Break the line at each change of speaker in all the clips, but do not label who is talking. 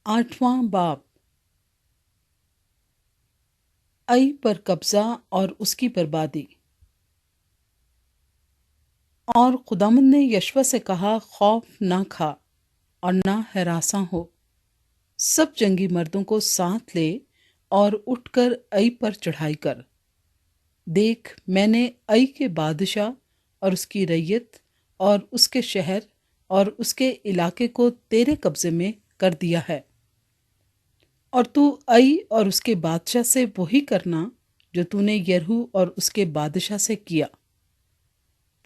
आठवां बाब। आई पर कब्जा और उसकी बर्बादी। और खुदावंद ने यशवा से कहा, खौफ ना खा और ना हरासा हो। सब जंगी मर्दों को साथ ले और उठकर आई पर चढ़ाई कर। देख, मैंने आई के बादशाह और उसकी रैयत और उसके शहर और उसके इलाके को तेरे कब्जे में कर दिया है। और तू आई और उसके बादशाह से वही करना जो तूने यरहू और उसके बादशाह से किया।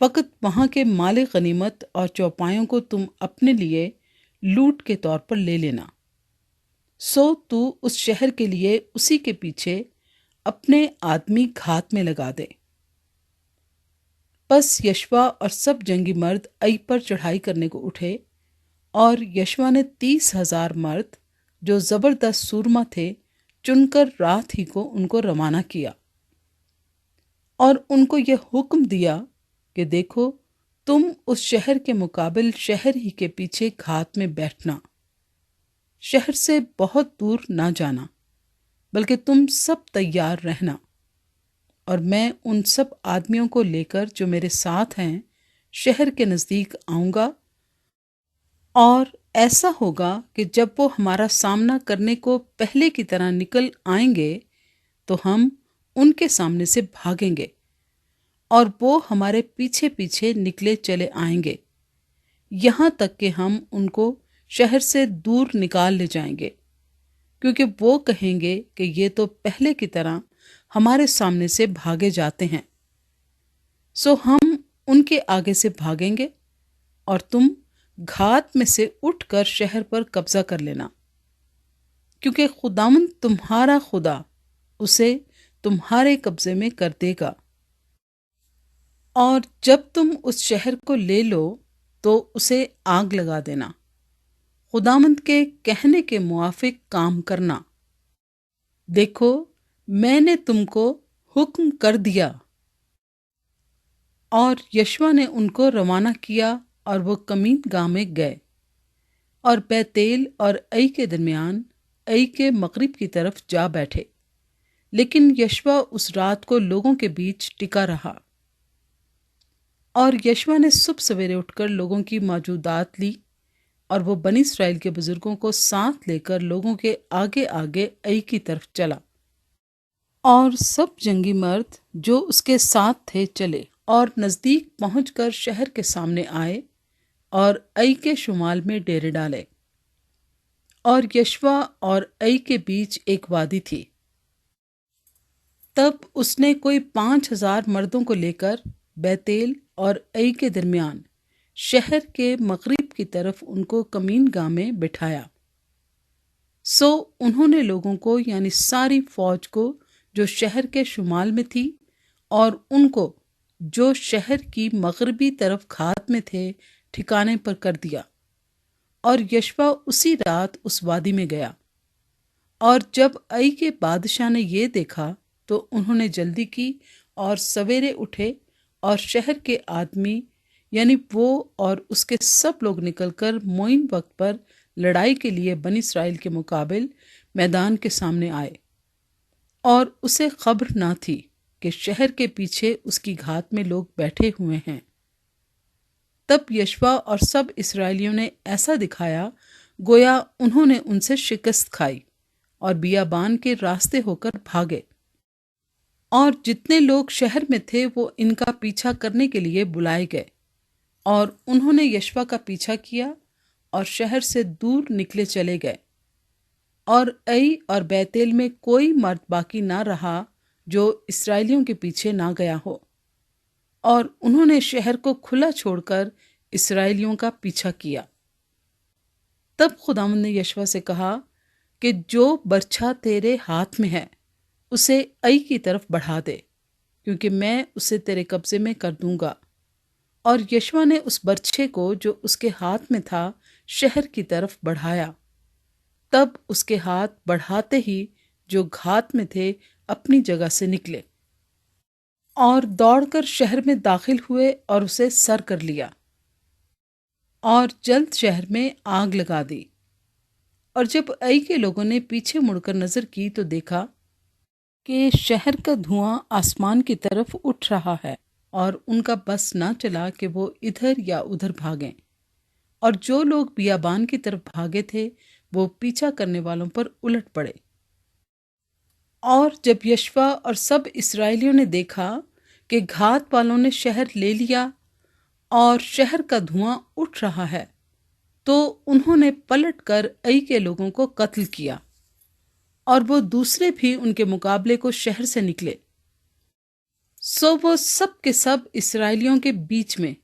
फकत वहां के माले गनीमत और चौपायों को तुम अपने लिए लूट के तौर पर ले लेना। सो तू उस शहर के लिए उसी के पीछे अपने आदमी घात में लगा दे। बस यशवा और सब जंगी मर्द आई पर चढ़ाई करने को उठे, और यशवा ने 30,000 मर्द जो जबरदस्त सूरमा थे चुनकर रात ही को उनको रवाना किया, और उनको यह हुक्म दिया कि देखो, तुम उस शहर के मुकाबिल शहर ही के पीछे घात में बैठना। शहर से बहुत दूर ना जाना, बल्कि तुम सब तैयार रहना। और मैं उन सब आदमियों को लेकर जो मेरे साथ हैं शहर के नज़दीक आऊँगा, और ऐसा होगा कि जब वो हमारा सामना करने को पहले की तरह निकल आएंगे तो हम उनके सामने से भागेंगे, और वो हमारे पीछे पीछे निकले चले आएंगे, यहाँ तक कि हम उनको शहर से दूर निकाल ले जाएंगे, क्योंकि वो कहेंगे कि ये तो पहले की तरह हमारे सामने से भागे जाते हैं। सो हम उनके आगे से भागेंगे, और तुम घात में से उठकर शहर पर कब्जा कर लेना, क्योंकि खुदावंद तुम्हारा खुदा उसे तुम्हारे कब्जे में कर देगा। और जब तुम उस शहर को ले लो तो उसे आग लगा देना। खुदावंद के कहने के मुआफिक काम करना। देखो, मैंने तुमको हुक्म कर दिया। और यशवा ने उनको रवाना किया, और वो कमीन गाह में गए और बैतेल और आई के दरमियान आई के मगरिब की तरफ जा बैठे। लेकिन यशवा उस रात को लोगों के बीच टिका रहा। और यशवा ने सुबह सवेरे उठकर लोगों की मौजूदात ली, और वो बनी इस्राएल के बुजुर्गों को साथ लेकर लोगों के आगे आगे आई की तरफ चला। और सब जंगी मर्द जो उसके साथ थे चले, और नज़दीक पहुंचकर शहर के सामने आए और आई के शुमाल में डेरे डाले। और यशवा और आई के बीच एक वादी थी। तब उसने कोई 5,000 मर्दों को लेकर बैतेल और आई के दरमियान शहर के मगरिब की तरफ उनको कमीन गाह में बिठाया। सो उन्होंने लोगों को, यानी सारी फौज को जो शहर के शुमाल में थी, और उनको जो शहर की मगरबी तरफ घात में थे, ठिकाने पर कर दिया। और यशवा उसी रात उस वादी में गया। और जब आई के बादशाह ने ये देखा तो उन्होंने जल्दी की और सवेरे उठे, और शहर के आदमी यानी वो और उसके सब लोग निकलकर मोइन वक्त पर लड़ाई के लिए बनी इस्राएल के मुकाबिल मैदान के सामने आए। और उसे खबर ना थी कि शहर के पीछे उसकी घात में लोग बैठे हुए हैं। तब यशवा और सब इस्राएलियों ने ऐसा दिखाया गोया उन्होंने उनसे शिकस्त खाई, और बियाबान के रास्ते होकर भागे। और जितने लोग शहर में थे वो इनका पीछा करने के लिए बुलाए गए, और उन्होंने यशवा का पीछा किया और शहर से दूर निकले चले गए। और आई और बैतेल में कोई मर्द बाकी ना रहा जो इस्राएलियों के पीछे ना गया हो, और उन्होंने शहर को खुला छोड़कर इस्राएलियों का पीछा किया। तब खुदावंद ने यशवा से कहा कि जो बर्छा तेरे हाथ में है उसे आई की तरफ बढ़ा दे, क्योंकि मैं उसे तेरे कब्जे में कर दूंगा। और यशवा ने उस बर्छे को जो उसके हाथ में था शहर की तरफ बढ़ाया। तब उसके हाथ बढ़ाते ही जो घात में थे अपनी जगह से निकले, और दौड़कर शहर में दाखिल हुए और उसे सर कर लिया, और जल्द शहर में आग लगा दी। اور جب ائی کے لوگوں نے پیچھے مڑ کر نظر کی تو دیکھا کہ شہر کا دھواں آسمان کی طرف اٹھ رہا ہے، اور ان کا بس نہ چلا کہ وہ ادھر یا ادھر بھاگیں، اور جو لوگ بیابان کی طرف بھاگے تھے وہ پیچھا کرنے والوں پر الٹ پڑے۔ اور جب یشوا اور سب اسرائیلیوں نے دیکھا کہ گھات والوں نے شہر لے لیا اور شہر کا دھواں اٹھ رہا ہے، تو انہوں نے پلٹ کر ائی کے لوگوں کو قتل کیا، اور وہ دوسرے بھی ان کے مقابلے کو شہر سے نکلے۔ سو وہ سب کے سب اسرائیلیوں کے بیچ میں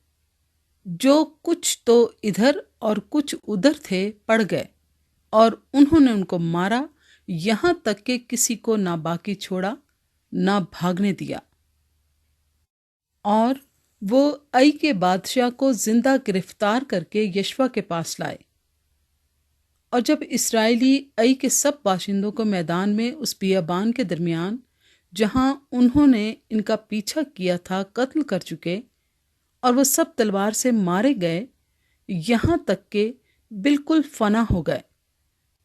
جو کچھ تو ادھر اور کچھ ادھر تھے پڑ گئے، اور انہوں نے ان کو مارا، یہاں تک کہ کسی کو نہ باقی چھوڑا نہ بھاگنے دیا۔ اور وہ ائی کے بادشاہ کو زندہ گرفتار کر کے یشوا کے پاس لائے۔ اور جب اسرائیلی ائی کے سب باشندوں کو میدان میں اس بیابان کے درمیان جہاں انہوں نے ان کا پیچھا کیا تھا قتل کر چکے، اور وہ سب تلوار سے مارے گئے یہاں تک کہ بالکل فنا ہو گئے،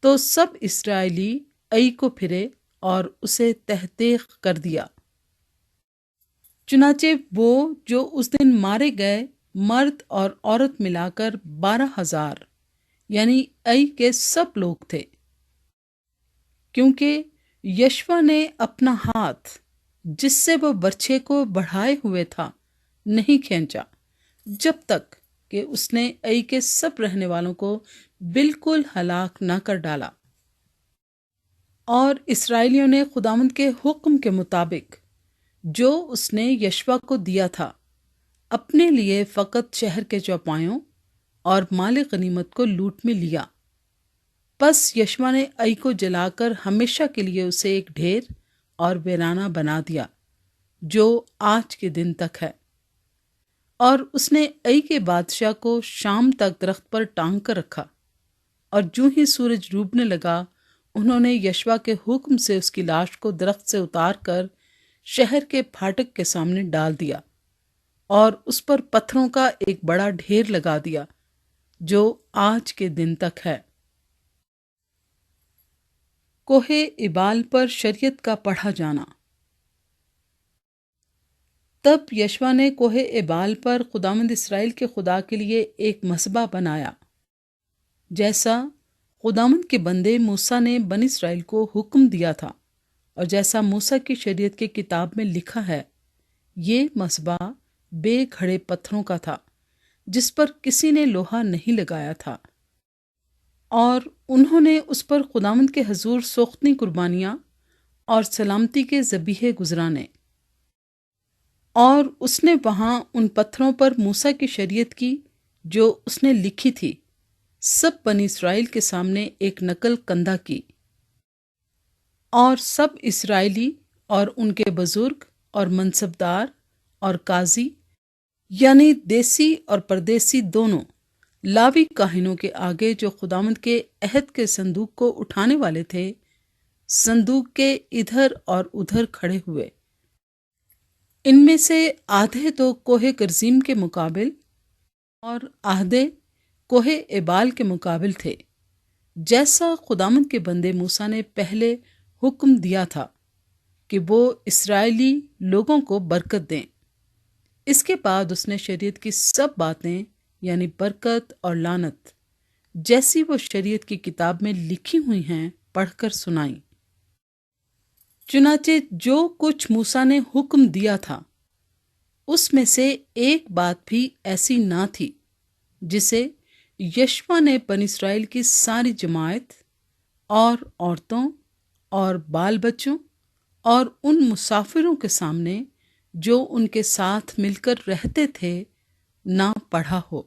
تو سب اسرائیلی ائی کو پھرے اور اسے تہتیغ کر دیا۔ چنانچہ وہ جو اس دن مارے گئے مرد اور عورت ملا کر 12,000 یعنی ائی کے سب لوگ تھے، کیونکہ یشوا نے اپنا ہاتھ جس سے وہ برچھے کو بڑھائے ہوئے تھا نہیں کھینچا، جب تک کہ اس نے ائی کے سب رہنے والوں کو بالکل ہلاک نہ کر ڈالا۔ اور اسرائیلیوں نے خداوند کے حکم کے مطابق جو اس نے یشوا کو دیا تھا اپنے لیے فقط شہر کے چوپایوں اور مال غنیمت کو لوٹ میں لیا۔ پس یشوا نے ائی کو جلا کر ہمیشہ کے لیے اسے ایک ڈھیر اور ویرانہ بنا دیا جو آج کے دن تک ہے۔ اور اس نے ائی کے بادشاہ کو شام تک درخت پر ٹانگ کر رکھا، اور جو ہی سورج ڈوبنے لگا انہوں نے یشوا کے حکم سے اس کی لاش کو درخت سے اتار کر شہر کے پھاٹک کے سامنے ڈال دیا، اور اس پر پتھروں کا ایک بڑا ڈھیر لگا دیا جو آج کے دن تک ہے۔ کوہ ایبال پر شریعت کا پڑھا جانا۔ تب یشوا نے کوہ ایبال پر خداوند اسرائیل کے خدا کے لیے ایک مذبح بنایا، جیسا خداوند کے بندے موسیٰ نے بنی اسرائیل کو حکم دیا تھا، اور جیسا موسیٰ کی شریعت کی کتاب میں لکھا ہے۔ یہ مذبح بے کھڑے پتھروں کا تھا جس پر کسی نے لوہا نہیں لگایا تھا، اور انہوں نے اس پر خداوند کے حضور سوختنی قربانیاں اور سلامتی کے ذبیحے گزرانے۔ اور اس نے وہاں ان پتھروں پر موسیٰ کی شریعت کی جو اس نے لکھی تھی سب بنی اسرائیل کے سامنے ایک نقل کندہ کی۔ اور سب اسرائیلی اور ان کے بزرگ اور منصبدار اور قاضی یعنی دیسی اور پردیسی دونوں لاوی کاہنوں کے آگے جو خداوند کے عہد کے صندوق کو اٹھانے والے تھے، صندوق کے ادھر اور ادھر کھڑے ہوئے۔ ان میں سے آدھے تو کوہ گرزیم کے مقابل اور آدھے کوہ ایبال کے مقابل تھے، جیسا خداوند کے بندے موسیٰ نے پہلے حکم دیا تھا کہ وہ اسرائیلی لوگوں کو برکت دیں۔ اس کے بعد اس نے شریعت کی سب باتیں یعنی برکت اور لعنت جیسی وہ شریعت کی کتاب میں لکھی ہوئی ہیں پڑھ کر سنائیں۔ چنانچہ جو کچھ موسیٰ نے حکم دیا تھا اس میں سے ایک بات بھی ایسی نہ تھی جسے یشوا نے بنی اسرائیل کی ساری جماعت اور عورتوں اور بال بچوں اور ان مسافروں کے سامنے جو ان کے ساتھ مل کر رہتے تھے نہ پڑھا ہو۔